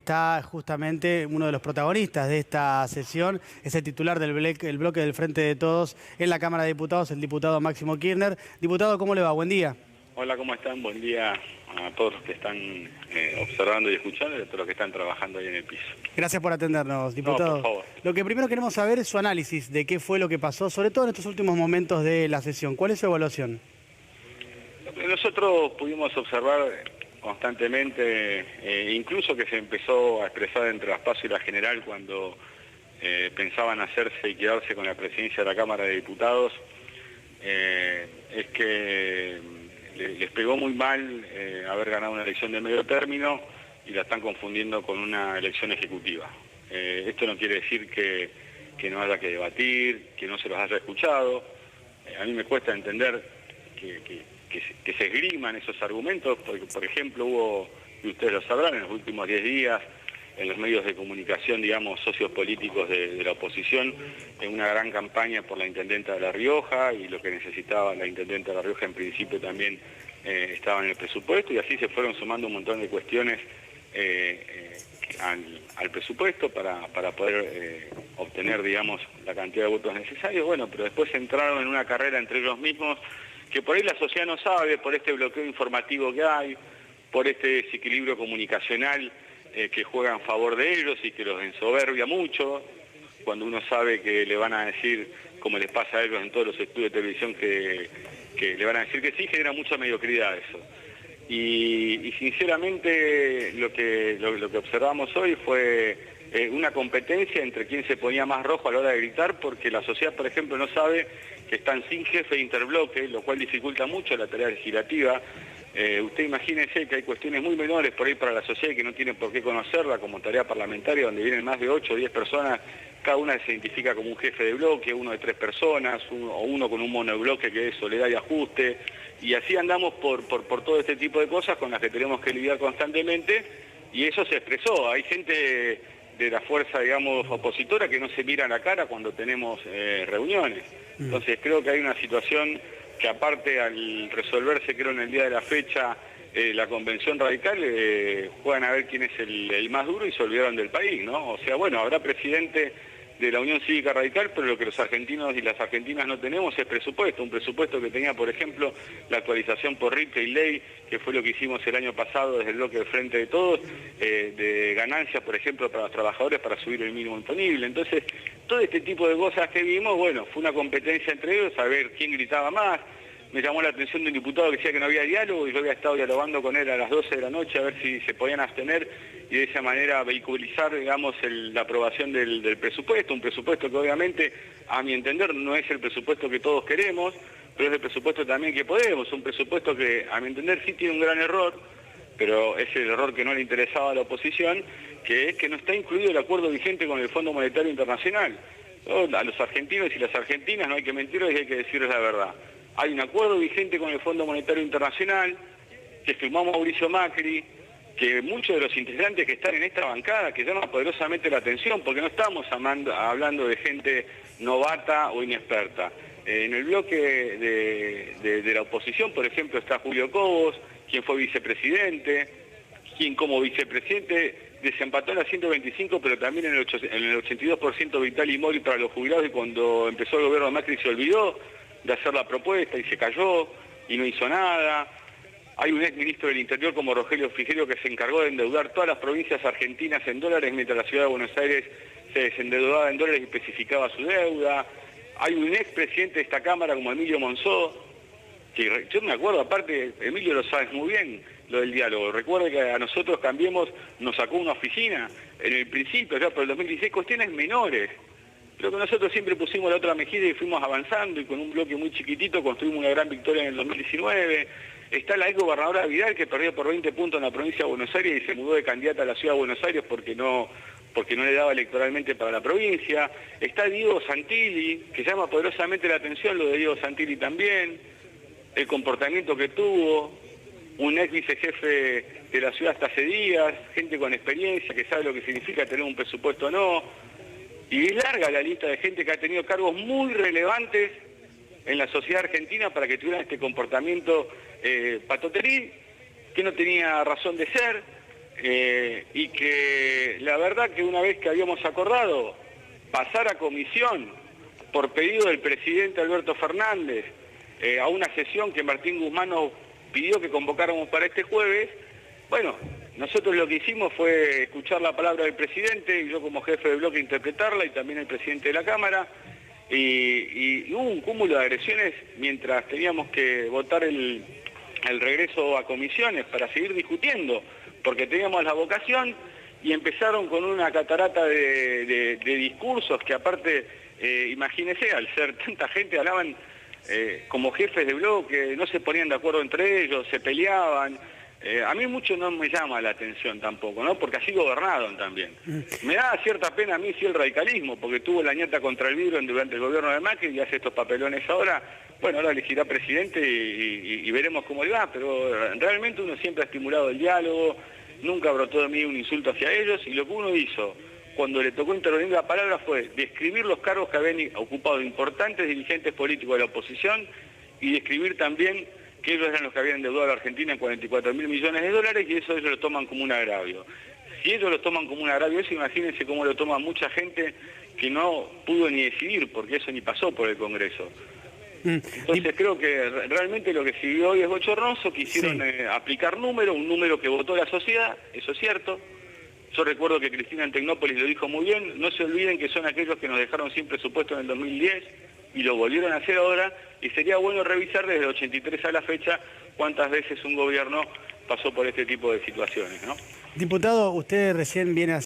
está justamente uno de los protagonistas de esta sesión, es el titular del bloque del Frente de Todos en la Cámara de Diputados, el diputado Máximo Kirchner. Diputado, ¿cómo le va? Buen día. Hola, ¿cómo están? Buen día a todos los que están observando y escuchando y a todos los que están trabajando ahí en el piso. Gracias por atendernos, diputado. No, por favor. Lo que primero queremos saber es su análisis de qué fue lo que pasó, sobre todo en estos últimos momentos de la sesión. ¿Cuál es su evaluación? Nosotros pudimos observar constantemente, incluso que se empezó a expresar entre las PASO y la General cuando pensaban hacerse y quedarse con la presidencia de la Cámara de Diputados, es que les pegó muy mal haber ganado una elección de medio término y la están confundiendo con una elección ejecutiva. Esto no quiere decir que no haya que debatir, que no se los haya escuchado. A mí me cuesta entender que se esgriman esos argumentos, porque por ejemplo hubo, y ustedes lo sabrán, en los últimos 10 días, en los medios de comunicación, digamos, sociopolíticos de la oposición, en una gran campaña por la Intendenta de La Rioja, y lo que necesitaba la Intendenta de La Rioja en principio también estaba en el presupuesto, y así se fueron sumando un montón de cuestiones al presupuesto para poder obtener, digamos, la cantidad de votos necesarios. Bueno, pero después entraron en una carrera entre ellos mismos, que por ahí la sociedad no sabe, por este bloqueo informativo que hay, por este desequilibrio comunicacional que juega en favor de ellos y que los ensoberbia mucho, cuando uno sabe que le van a decir, como les pasa a ellos en todos los estudios de televisión, que le van a decir que sí, genera mucha mediocridad eso. Y sinceramente lo que observamos hoy fue una competencia entre quién se ponía más rojo a la hora de gritar, porque la sociedad, por ejemplo, no sabe que están sin jefe de interbloque, lo cual dificulta mucho la tarea legislativa. Usted imagínese que hay cuestiones muy menores por ahí para la sociedad que no tienen por qué conocerla, como tarea parlamentaria, donde vienen más de 8 o 10 personas, cada una se identifica como un jefe de bloque, uno de 3 personas, o uno con un monobloque que es soledad y ajuste, y así andamos por todo este tipo de cosas con las que tenemos que lidiar constantemente, y eso se expresó. Hay gente de la fuerza, digamos, opositora que no se mira a la cara cuando tenemos reuniones. Entonces creo que hay una situación que, aparte, al resolverse, creo, en el día de la fecha, la convención radical, juegan a ver quién es el más duro y se olvidaron del país, ¿no? O sea, bueno, habrá presidente de la Unión Cívica Radical, pero lo que los argentinos y las argentinas no tenemos es presupuesto. Un presupuesto que tenía, por ejemplo, la actualización por RIPTE y ley, que fue lo que hicimos el año pasado desde el bloque del Frente de Todos, de ganancias, por ejemplo, para los trabajadores para subir el mínimo imponible. Entonces, todo este tipo de cosas que vimos, bueno, fue una competencia entre ellos, a ver quién gritaba más. Me llamó la atención de un diputado que decía que no había diálogo, y yo había estado dialogando con él a las 12 de la noche a ver si se podían abstener y de esa manera vehiculizar, digamos, la aprobación del presupuesto, un presupuesto que obviamente, a mi entender, no es el presupuesto que todos queremos, pero es el presupuesto también que podemos, un presupuesto que, a mi entender, sí tiene un gran error, pero es el error que no le interesaba a la oposición, que es que no está incluido el acuerdo vigente con el Fondo Monetario Internacional. A los argentinos y las argentinas no hay que mentirles y hay que decirles la verdad. Hay un acuerdo vigente con el Fondo Monetario Internacional que firmó Mauricio Macri, que muchos de los integrantes que están en esta bancada, que llama poderosamente la atención, porque no estamos hablando de gente novata o inexperta. En el bloque de la oposición, por ejemplo, está Julio Cobos, quien fue vicepresidente, quien como vicepresidente desempató en la 125, pero también en el 82% vital y móvil para los jubilados, y cuando empezó el gobierno de Macri se olvidó de hacer la propuesta y se cayó y no hizo nada. Hay un ex ministro del Interior como Rogelio Frigerio que se encargó de endeudar todas las provincias argentinas en dólares, mientras la ciudad de Buenos Aires se desendeudaba en dólares y especificaba su deuda. Hay un ex presidente de esta Cámara como Emilio Monzó, que yo me acuerdo, aparte, Emilio lo sabe muy bien, lo del diálogo. Recuerda que a nosotros Cambiemos nos sacó una oficina en el principio, ya por el 2016, cuestiones menores. Pero que nosotros siempre pusimos la otra mejilla y fuimos avanzando, y con un bloque muy chiquitito construimos una gran victoria en el 2019. Está la ex gobernadora Vidal, que perdió por 20 puntos en la provincia de Buenos Aires y se mudó de candidata a la ciudad de Buenos Aires porque no le daba electoralmente para la provincia. Está Diego Santilli, que llama poderosamente la atención lo de Diego Santilli también, el comportamiento que tuvo, un ex vicejefe de la ciudad hasta hace días, gente con experiencia que sabe lo que significa tener un presupuesto o no. Y es larga la lista de gente que ha tenido cargos muy relevantes en la sociedad argentina para que tuvieran este comportamiento patoteril, que no tenía razón de ser. y que la verdad que una vez que habíamos acordado pasar a comisión por pedido del presidente Alberto Fernández a una sesión que Martín Guzmán nos pidió que convocáramos para este jueves, bueno, nosotros lo que hicimos fue escuchar la palabra del presidente y yo como jefe de bloque interpretarla y también el presidente de la Cámara y hubo un cúmulo de agresiones mientras teníamos que votar el regreso a comisiones para seguir discutiendo, porque teníamos la vocación y empezaron con una catarata de discursos que aparte, imagínese, al ser tanta gente hablaban como jefes de bloque, no se ponían de acuerdo entre ellos, se peleaban. A mí mucho no me llama la atención tampoco, ¿no? Porque así gobernaron también. Me da cierta pena a mí sí el radicalismo, porque tuvo la ñata contra el vidrio durante el gobierno de Macri y hace estos papelones ahora. Bueno, ahora elegirá presidente y veremos cómo le va, pero realmente uno siempre ha estimulado el diálogo, nunca brotó de mí un insulto hacia ellos, y lo que uno hizo cuando le tocó intervenir la palabra fue describir los cargos que habían ocupado importantes dirigentes políticos de la oposición y describir también que ellos eran los que habían endeudado a la Argentina en 44.000 millones de dólares y eso ellos lo toman como un agravio. Si ellos lo toman como un agravio, eso imagínense cómo lo toma mucha gente que no pudo ni decidir, porque eso ni pasó por el Congreso. Entonces creo que realmente lo que siguió hoy es bochornoso, quisieron aplicar un número que votó la sociedad, eso es cierto. Yo recuerdo que Cristina en Tecnópolis lo dijo muy bien, no se olviden que son aquellos que nos dejaron sin presupuesto en el 2010 y lo volvieron a hacer ahora, y sería bueno revisar desde el 83 a la fecha cuántas veces un gobierno pasó por este tipo de situaciones, ¿no? Diputado, usted recién viene a